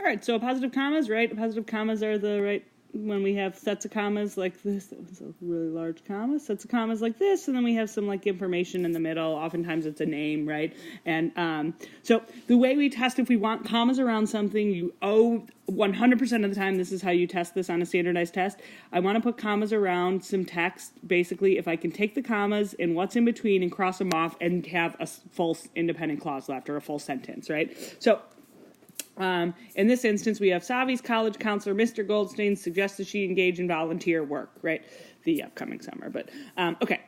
All right, so appositive commas, right? Appositive commas are the right when we have sets of commas like this. That was a really large comma. Sets of commas like this, and then we have some like information in the middle. Oftentimes it's a name, right? And so the way we test if we want commas around something, you owe 100% of the time, this is how you test this on a standardized test. I want to put commas around some text. Basically, if I can take the commas and what's in between and cross them off and have a full independent clause left or a full sentence, right? So in this instance, we have Savi's college counselor, Mr. Goldstein, suggested she engage in volunteer work, right? The upcoming summer. But, okay.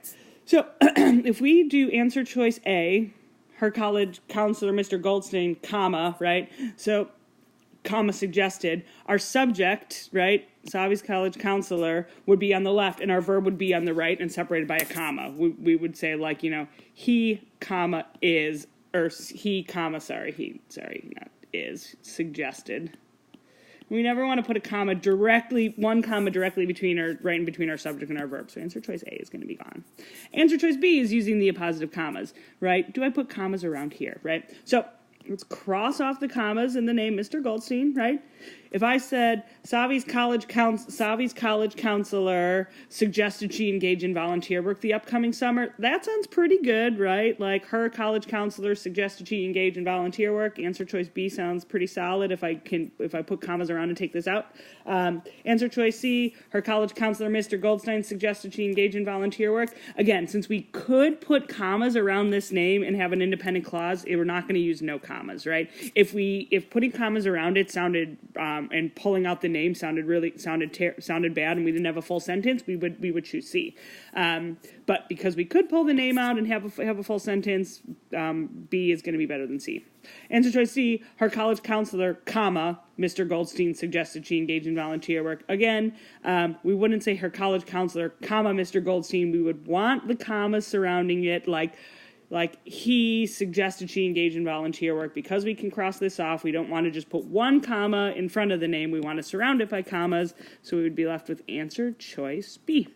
So if we do answer choice A, her college counselor, Mr. Goldstein, comma, right? So, comma suggested, our subject, right, Savi's college counselor, would be on the left, and our verb would be on the right and separated by a comma. We would say, like, you know, he, comma, is, or he, comma, not is suggested. We never want to put a comma directly, one comma directly between our, right in between our subject and our verb. So answer choice A is going to be gone. Answer choice B is using the appositive commas, right? Do I put commas around here, right? So let's cross off the commas in the name Mr. Goldstein, right? If I said Savi's college counselor suggested she engage in volunteer work the upcoming summer, that sounds pretty good, right? Like her college counselor suggested she engage in volunteer work. Answer choice B sounds pretty solid if I put commas around and take this out. Answer choice C, her college counselor, Mr. Goldstein, suggested she engage in volunteer work. Again, since we could put commas around this name and have an independent clause, we're not going to use no commas, right? If putting commas around it sounded and pulling out the name sounded bad, and we didn't have a full sentence, we would choose C. But because we could pull the name out and have a full sentence, B is going to be better than C. Answer choice C, her college counselor, comma, Mr. Goldstein suggested she engage in volunteer work. Again, we wouldn't say her college counselor, comma, Mr. Goldstein. We would want the commas surrounding it, like he suggested she engage in volunteer work. Because we can cross this off, we don't want to just put one comma in front of the name. We want to surround it by commas, so we would be left with answer choice B.